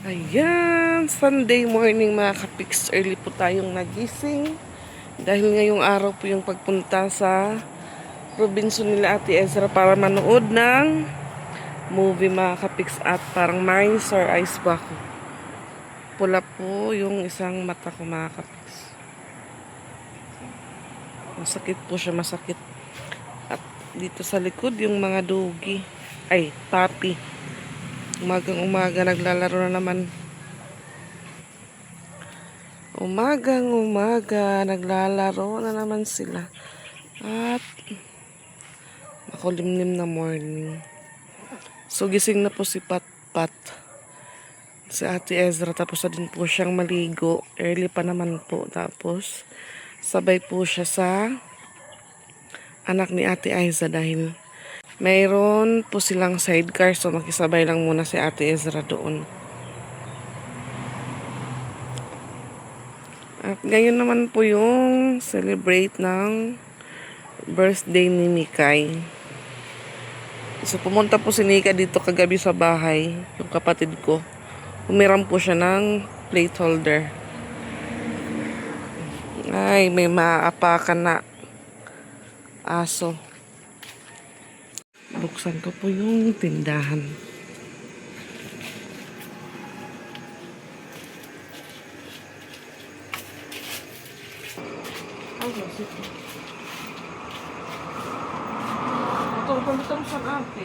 Ayan, Sunday morning mga kapiks. Early po tayong nagising. Dahil ngayong araw po yung pagpunta sa probinsya nila Ate Ezra para manood ng movie mga kapiks. At parang may sore eyes ba ako. Pula po yung isang mata ko mga kapiks. Masakit po siya, masakit. At dito sa likod yung mga dogi. Ay, papi. Umagang umaga naglalaro na naman. Umagang umaga naglalaro na naman sila. At makulimlim na morning. So gising na po si Pat, si Ate Ezra, tapos na din po siyang maligo. Early pa naman po. Tapos sabay po siya sa anak ni Ate Aiza dahil mayroon po silang sidecar. So makisabay lang muna si Ate Ezra doon. At ngayon naman po yung celebrate ng birthday ni Mikay. So pumunta po si Nika dito kagabi sa bahay, yung kapatid ko. Humiram po siya ng plate holder. Ay, may maapakan na aso. Buksan ko po yung tindahan. Ay, masip. Butang sa ate.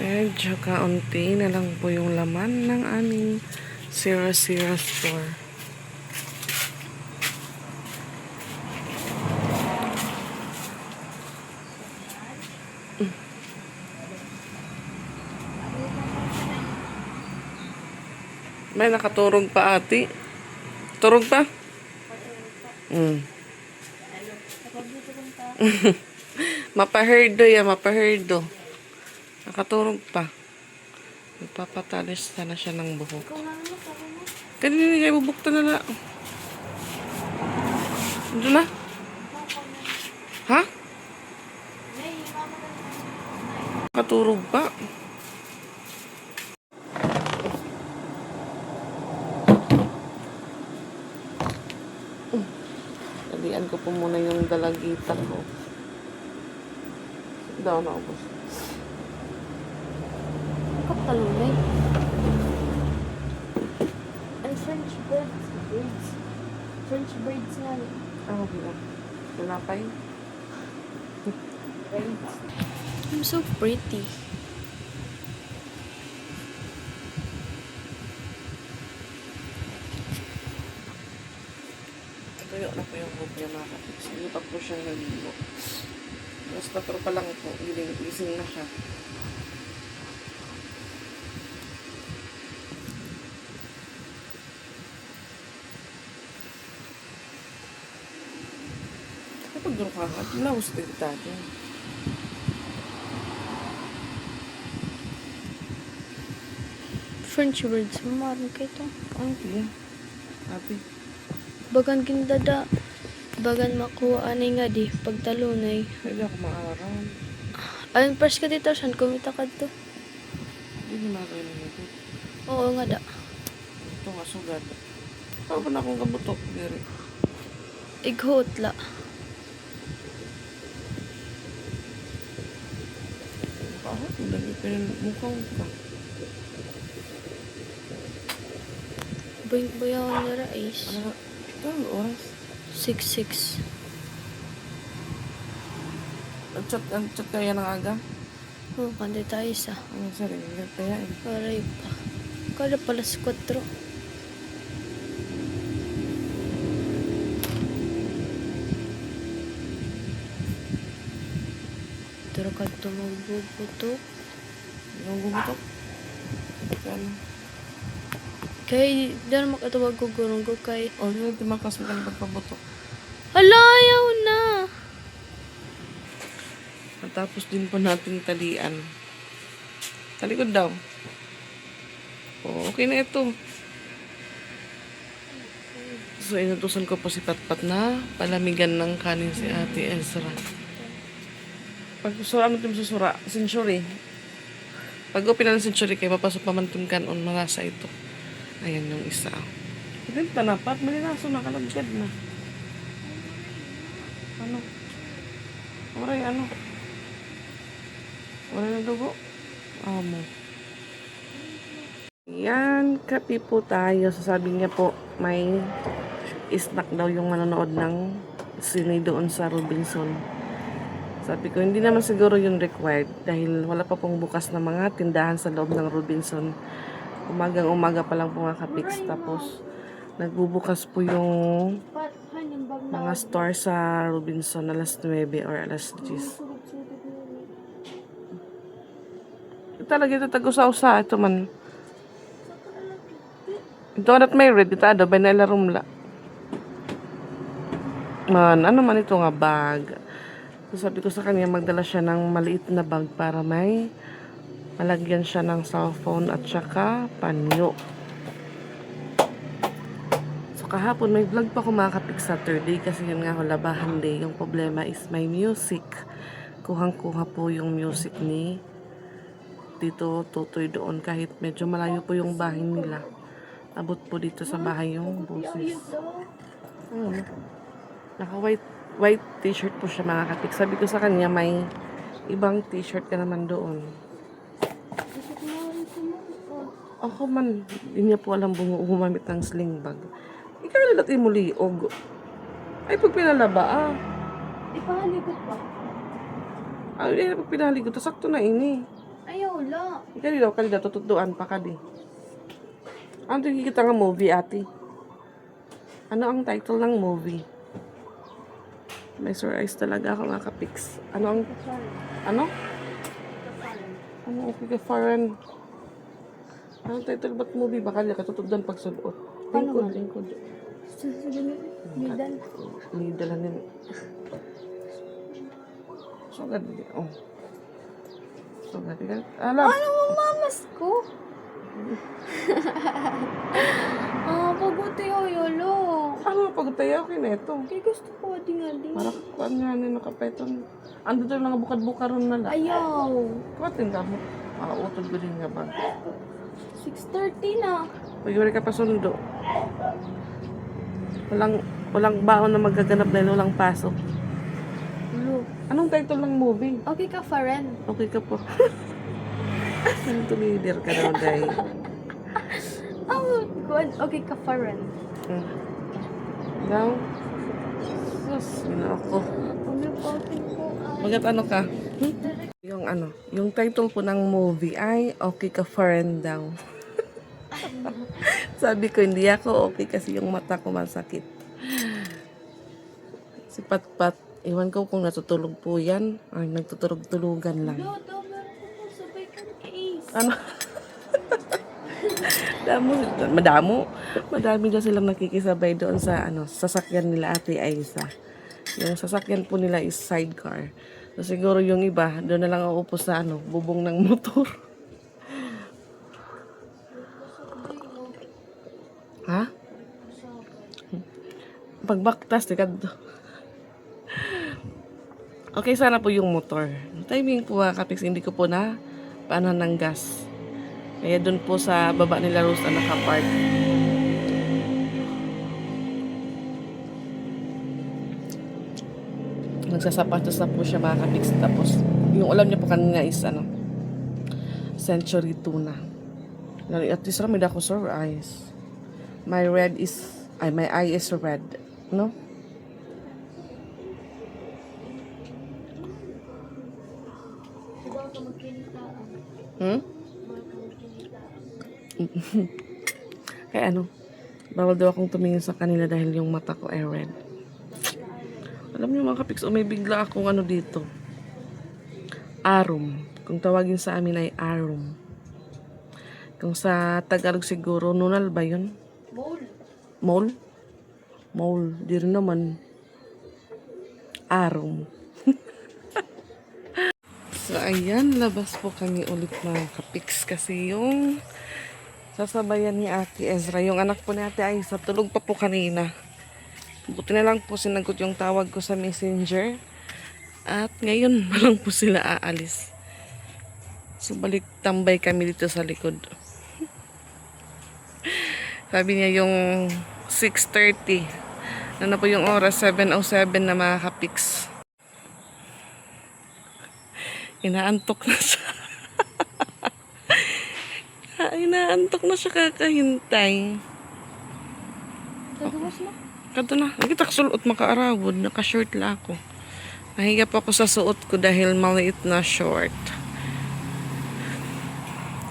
And tsaka unti na lang po yung laman ng aming Sira-Sira store. May nakaturog pa ate. Turog pa? Mapaherdo yan, mapaherdo. Nakaturog pa. Nagpapatalis sana siya ng buhok. Kanina kayo bubukta na lang. Doon na? Ha? Nakaturog pa. Dalian ko po muna yung dalagitan ko. Daw na ubos. Kapalunay. And French birds. French birds nga. Ano ba? Tinapay? Birds. I'm so pretty. Tuyo na po yung hook niya mga kapits. Hindi pa po siyang naligo. Basta pero pa lang po. Gising na siya. Kapag doon ka ka, laos din tayo. French birds. Mamaroon kayo ito. Ang tiya. Ate. Bagan kindada. Bagan makuha anay nga di. Pagtalunay. Hindi ako maaraw. Ayon pers ka dito. Saan kumita ka dito? Hindi na kayo nito. Oo nga da. Ito nga sugad. Ano ba na akong kabutok? Diri. Ighot la. Bakit? Dali pa yung mukhang ka. Bayawan nila is. Ano? Ito ang oras. 6:06. Ang chat kaya ng aga? Oh, kanday tayo isa. Ano sarili kaya eh. Aray pa. Kada pala 4. Turog kadto magbubutok. Yung gumutok. Ano? Kay dala makatawag ko gurong ko kay O, yun, timakas mo ka na pagpabutok. hala ayaw na. At tapos din po natin talian. Talikod daw. O, okay na ito. So, inutusan ko po si Patpat na palamigan ng kanin si Ate Ezra. Pag sura, ano ito susura? Century. Pag open na ng century kayo, papasok pa man itong kanon, malasa ito. Ayan yung isa. Hindi pa na, Pat. Malinaso na, kalagkad na. Ano? Oray, ano? Oray na dugo? Amo. Yan, kape po tayo. Sasabi niya po, may snack daw yung manonood ng sine doon sa Robinson. Sabi ko, hindi naman siguro yung required dahil wala pa pong bukas na mga tindahan sa loob ng Robinson. Umagang-umaga pa lang po mga kapiks. Tapos, nagbubukas po yung mga store sa Robinson alas 9 or alas 10. Talaga ito tagusaw-sa. Ito man. Ito at may red. Ito ada. Banela rumla. Man, ano man ito nga bag. So, sabi ko sa kanya, magdala siya ng maliit na bag para may malagyan siya ng cellphone at saka panyo. So, kahapon may vlog pa ako mga kapik Saturday kasi yun nga labahan day. Yung problema is may music. Kuhang-kuha po yung music ni Tito Tutoy doon kahit medyo malayo po yung bahay nila. Abot po dito sa bahay yung boses. Naka white t-shirt po siya mga kapik. Sabi ko sa kanya may ibang t-shirt ka naman doon. Ako man, hindi niya po alam gumamit ng sling bag. Ikaw na natin mo liog. Ay, pag pinalaba, Ipahaligot ba? Ay, pag pinaligo, sakto na ini. Ayaw la. Ikaw daw, tutuduan pa ka di. Ano kita nga movie, ate? Ano ang title ng movie? May surprise talaga ako mga kapiks. Ano? Ano okay ka foreign? Anong title ba't movie? Baka niya katutudan pag sulot. Lingkod. Midan. Middle lang So, ganda. Oh. So, ganda. Alam. Ano mo mamas ko? Paguti ko yolo. Ano pag tayo okay na ito? Kaya gusto ko di nga di. Para kuan nga ni nakapeton. Ando daw mga bukad-bukaron na lang. Ayaw. Kuatin ka mo. Utod ko din nga ba? 6:30 na. Pag ka pa sundo. Walang baon na magaganap dahil walang pasok. Ulo. Anong title ng movie? Okay ka, Faren. Okay ka po. Anong tumidir ka daw dahil? Oh, good. Okay ka, Faren. Daw? Sus, gina ako. Ano po ko Magat ano ka? Yung title po ng movie ay Okay Ka Friend daw. Sabi ko, hindi ako okay kasi yung mata ko masakit. Si Patpat, iwan ko kung natutulog po yan. Ay, nagtutulog-tulugan lang. sabay ka case. Ano? Madami daw silang nakikisabay doon sa sasakyan nila Ate Aiza. Yung sasakyan po nila is sidecar. So, siguro yung iba, doon na lang uupo sa bubong ng motor. Ha? Pagbaktas, tikad. Okay, sana po yung motor. Timing po kapiks, hindi ko po na paanan ng gas. Kaya doon po sa baba nila Rose na nakapark. Nagsasapatos na po siya mga kapiks. Tapos, yung ulam niya po kanina is century tuna. At least ramid ako sir eyes. My eye is red. No? Kaya bawal daw akong tumingin sa kanila dahil yung mata ko ay red. Alam niyo mga kapiks, may bigla akong dito. Arum. Kung tawagin sa amin ay arum. Kung sa Tagalog siguro, nunal ba yun? Mole. Mole? Mole. Di rin naman. Arum. So, ayan. Labas po kami ulit mga kapiks. Kasi yung sasabayan ni Ate Ezra, yung anak po ni Ate Aiza, tulog pa po kanina. Buti na lang po sinagot yung tawag ko sa messenger. At ngayon pa lang po sila aalis. So, balik tambay kami dito sa likod. Sabi niya yung 6:30. Ano po yung oras? 7:07 na mga kapiks. Inaantok na siya. Inaantok na siya kakahintay. Tagawas mo. Kato na. Nagkitak sulot makaarawod. Naka-short lang ako. Nahiga pa ako sa suot ko dahil maliit na short.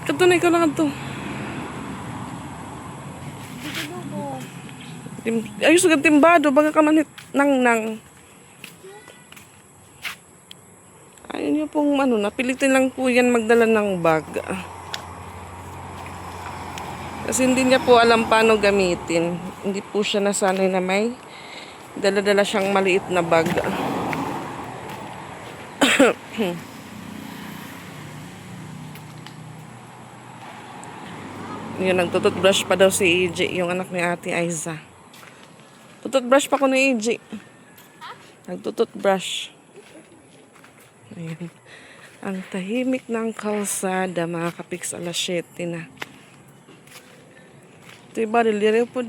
Kato na, ikaw lang ito. Ayos agad timbado. Baga ka manit nang. Ayun niyo pong napilitin lang po yan magdala ng bag. Kasi hindi niya po alam paano gamitin. Hindi po siya nasanay na may dala-dala siyang maliit na bag. Yun, nagtututbrush pa daw si EJ, yung anak ni Ate Aiza. Tututbrush pa ko ni EJ. Nagtututbrush. Ayun. Ang tahimik ng kalsada, mga kapiks, alas 7 na. Ito yung baril, dire po.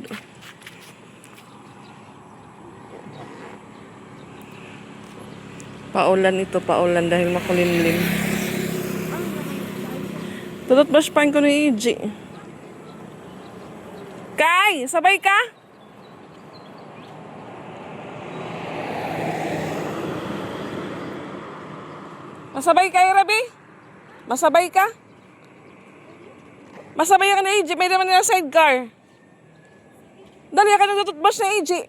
Paulan ito, paulan dahil makulimlim. Tututbrush pa ko ni EJ. Kay, sabay ka? Masabay ka, Rabi? Masabay ka? Masabay ka na AJ, may naman nila sidecar. Dali ka na tututbrush na AJ.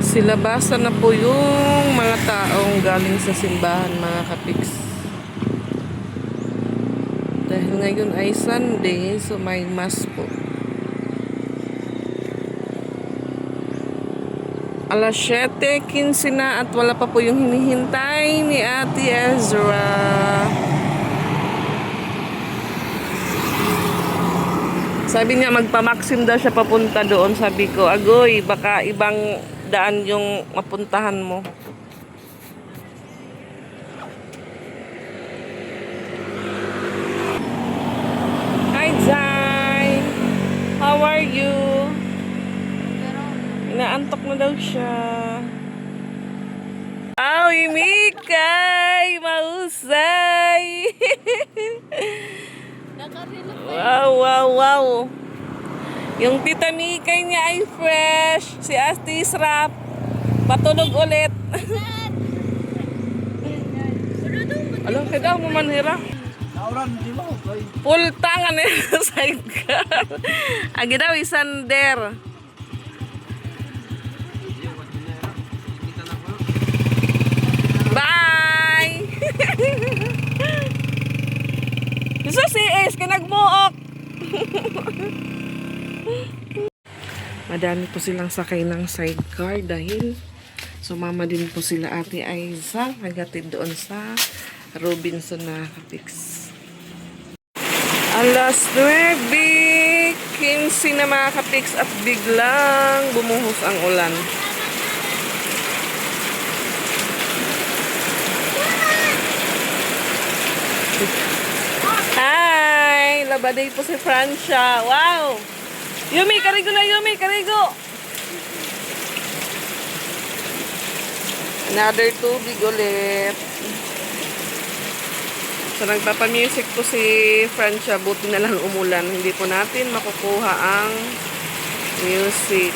Silabasan na po yung mga taong galing sa simbahan, mga kapiks. Dahil ngayon ay Sunday, so may mass po. Alas 7:15 na at wala pa po yung hinihintay ni Ate Ezra. Sabi niya magpamaksim daw siya papunta doon. Sabi ko, agoy, baka ibang daan yung mapuntahan mo. Hi, Zay! How are you? Inaantok na daw siya. Ay, Mikay! Mahusay! Wow! Yung tita Mikay niya ay fresh. Si Astis Rap. Patulog ulit. Alam ka daw, mamanhira. Full tangan eh. Sidecar. Agi daw, isander. Bye! Gusto si Ace, kinagmuok. Madami po silang sakay ng sidecar dahil sumama din po sila Ate Aiza nagatid doon sa Robinson na kapiks. Alas 9:15 na mga kapiks at biglang bumuhos ang ulan. Hi! Labaday po si Francia. Wow! Yumi, karigo na Yumi, karigo! Another tubig ulit. So, nagpapamusic po si Francia. Buti na lang umulan. Hindi po natin makukuha ang music.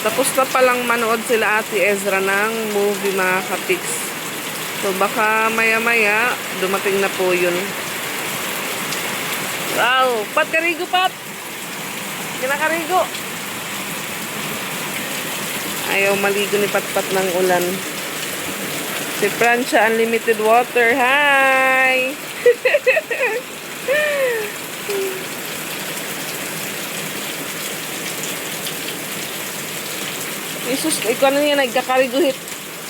Tapos na palang manood sila Ate Ezra ng movie, mga kapiks. So, baka maya-maya, dumating na po yun. Wow! Pat, karigo, Pat! Kinakarigo! Ayaw maligo ni Patpat ng ulan. Si Francia Unlimited Water. Hi! Isus, ikaw na niya nagkakariguhit.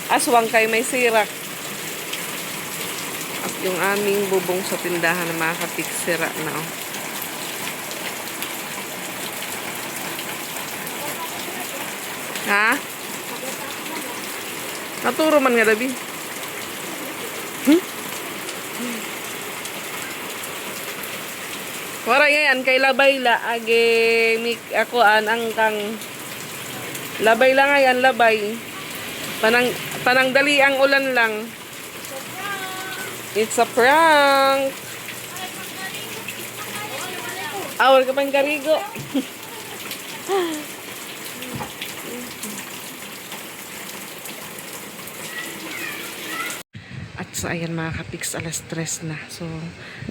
Aswang kay may sirak. At yung aming bubong sa tindahan na mga kapik, sira na. Oh. Ha? Naturo man nga dabi. Wala yan, kay labay la. Age, ako ang kang labay lang yan, labay. Panangdali ang ulan lang. It's a prank. Awal ka pang karigo. At so ayan mga kapiks, alas 3 na. So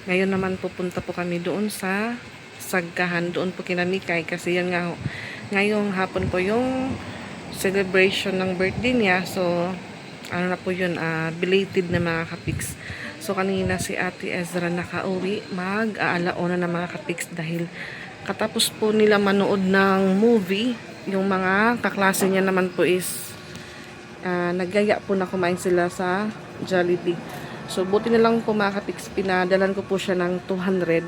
ngayon naman pupunta po kami doon sa Sagkahan. Doon po kinamikay kasi yan nga ngayong hapon po yung celebration ng birthday niya. So ano na po yun, belated na mga kapiks. So kanina si Ate Ezra nakauwi, mag-aalauna na mga kapiks dahil katapos po nila manood ng movie. Yung mga kaklase niya naman po is naggaya po na kumain sila sa Jollibee. So buti na lang po mga kapiks, pinadalan ko po siya ng 200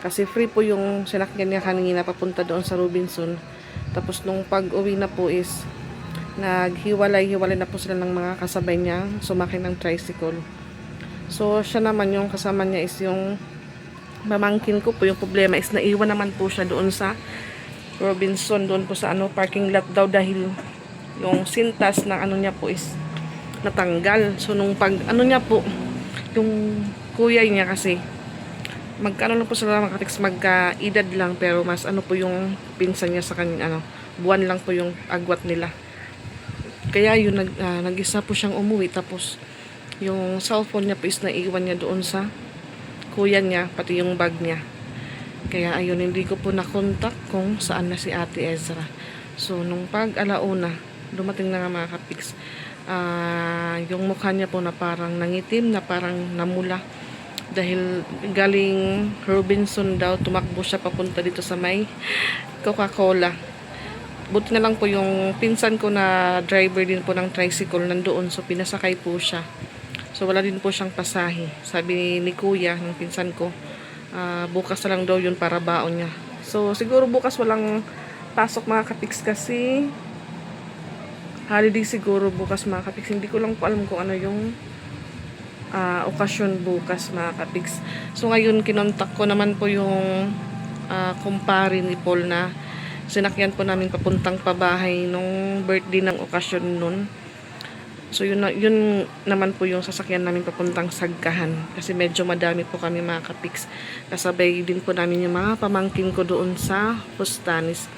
kasi free po yung sinakyan niya kanina papunta doon sa Robinson. Tapos nung pag-uwi na po is naghiwalay-hiwalay na po sila ng mga kasabay niya, sumakay ng tricycle. So siya naman, yung kasama niya is yung mamangkin ko po. Yung problema is naiwan naman po siya doon sa Robinson, doon po sa parking lot daw dahil yung sintas na niya po is natanggal. So nung pag niya po, yung kuya niya kasi magkano lang po sila mga katiks, magka-edad lang pero mas po yung pinsan niya sa kanya, buwan lang po yung agwat nila. Kaya yun nag-isa po siyang umuwi, tapos yung cellphone niya po is naiwan niya doon sa kuya niya, pati yung bag niya. Kaya ayun, hindi ko po nakontak kung saan na si Ate Ezra. So nung pag-alauna, dumating na nga mga kapiks, yung mukha niya po na parang nangitim, na parang namula dahil galing Robinson daw, tumakbo siya papunta dito sa may Coca-Cola. Buti na lang po yung pinsan ko na driver din po ng tricycle nandoon, so pinasakay po siya. So wala din po siyang pasahe. Sabi ni kuya ng pinsan ko, bukas na lang daw yun para baon niya. So siguro bukas walang pasok mga kapiks kasi holiday siguro bukas mga kapiks. Hindi ko lang po alam kung ano yung okasyon bukas mga kapiks. So ngayon kinontak ko naman po yung kumpare ni Paul na sinakyan po namin papuntang pabahay nung birthday ng okasyon nun. So yun naman po yung sasakyan namin papuntang Sagkahan kasi medyo madami po kami mga kapiks. Kasabay din po namin yung mga pamangkin ko doon sa Pustanis.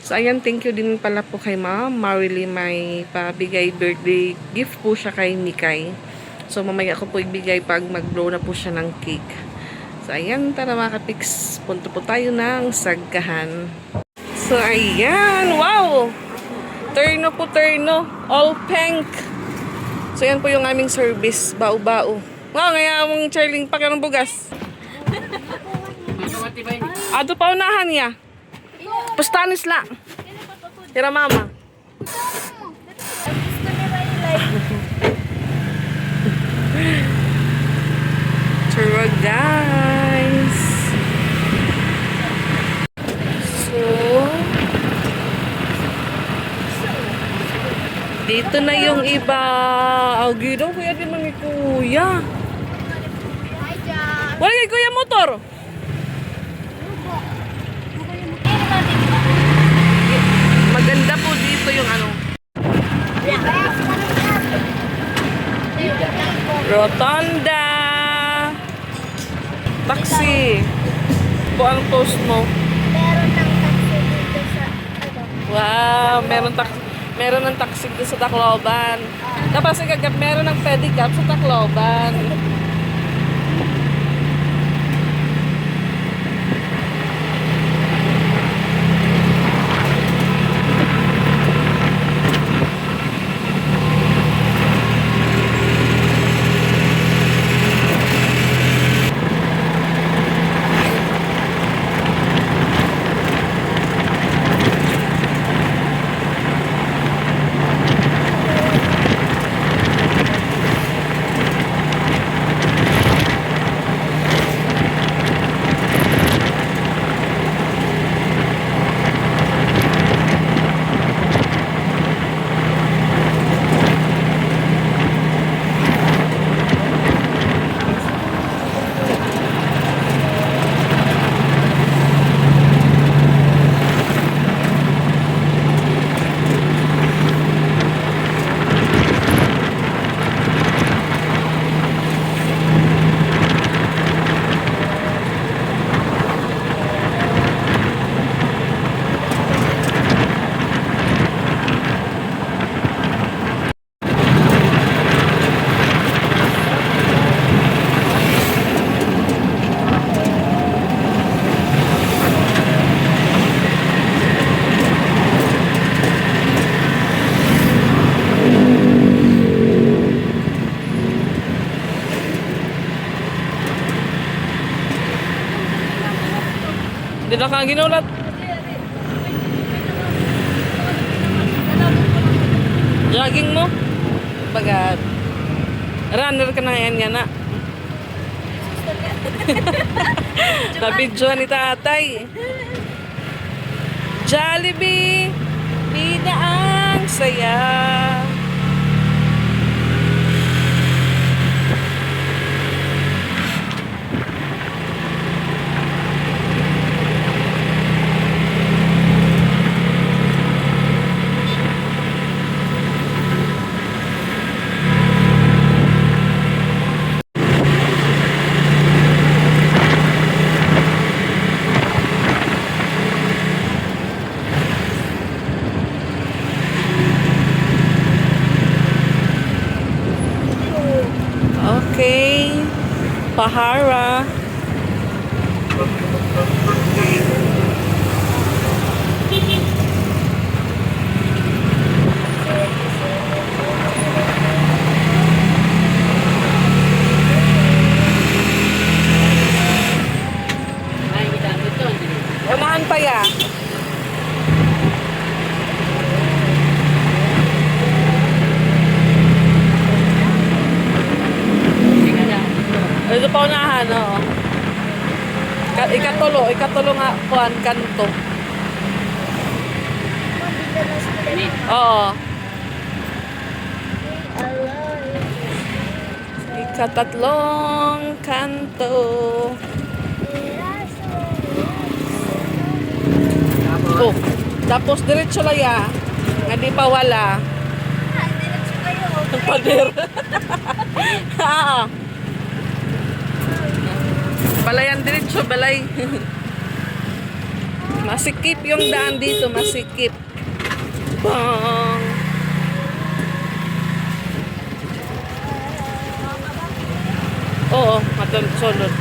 So ayan, thank you din pala po kay Ma'am Marily, may pabigay birthday gift po siya kay Mikay. So mamaya ko po ibigay pag mag-blow na po siya ng cake. So ayan, tara mga kapiks, punto po tayo ng Sagkahan. So ayan, wow! Turno po turno, all pink. So yan po yung aming service, bao-bao. Wow, ngaya mong Charling pa ka ng bugas. Ado pa unahan niya. Pustanis la. Tira mama. Tara guys. So dito na yung iba. Gido, kuya din mga kuya. Wala kay kuya motor. Maganda po dito yung Rotonda. Taxi. Po ang post mo. Meron ng taxi dito sa Wow, meron ng taxi dito sa Tacloban. Tapos meron ng pedicab sa Tacloban. Dila ka ginulat. Jogging mo? Bagat. Runner ka na yan yan na. Nabidyoan ni tatay. Jollibee! Bida ang saya. Okay. Pahara. Unahan pa ya. Ito pa unahan, oo. Ikatulo nga kuan kanto. Oo. Ikatatlong kanto. Oh, tapos diretso lang ya. Nga di pa wala. Ang pader. Oo. Balayan diretso, balay. Masikip yung daan dito, masikip. Bang. Oo, matulog solod.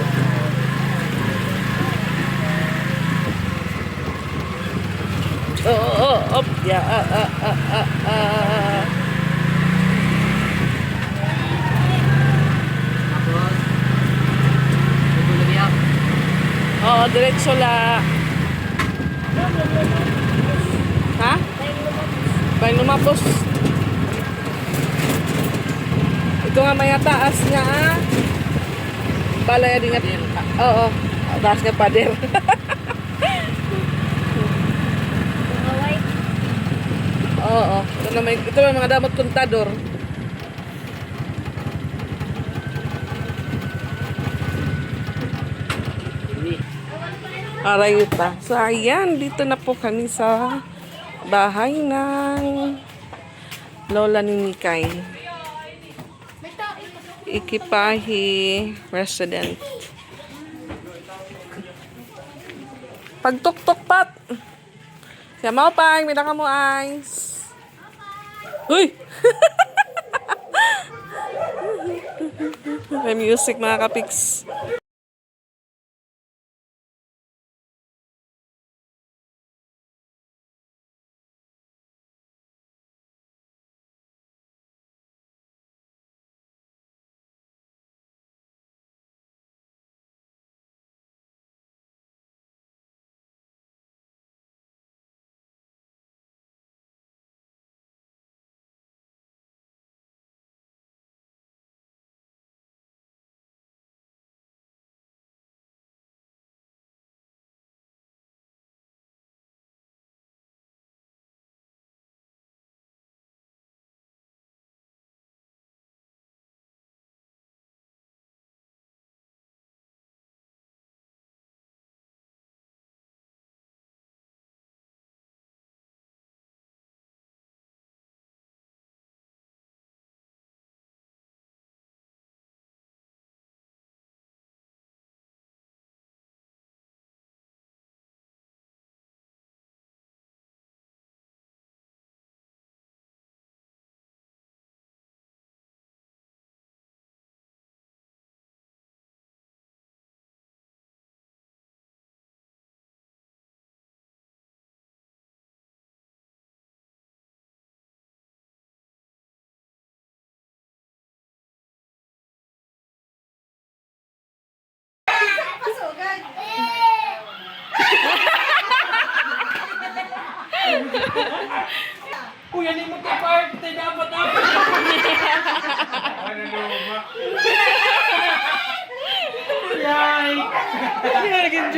Oo, op, ya, Oo, diretso la. Ha? Bayan lumapos. Ito nga may taas nga, ah. Balaya din nga. Oo, taas nga pader. Oo, ito na mga damot kontador. Arayuta. So, ayan, dito na po kami sa bahay ng lola ni Mikay. Ikipahi resident. Pagtuktok pat. Siya mau pang, mina ka mo eyes. Uy! May music mga kapiks.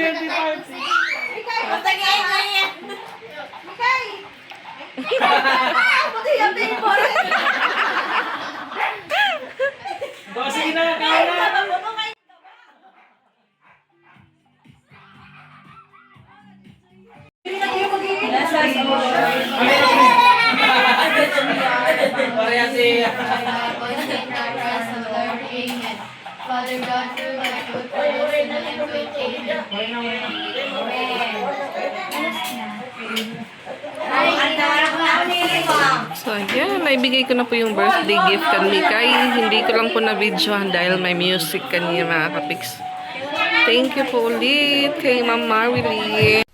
happy party. Sige na, kaya na. Parehas si... Father God, through thy good goodness and good So, ayan, naibigay ko na po yung birthday gift kan Mikay. Hindi ko lang po na-videohan dahil may music kaniya mga kapiks. Thank you po ulit kay Ma'am Marily.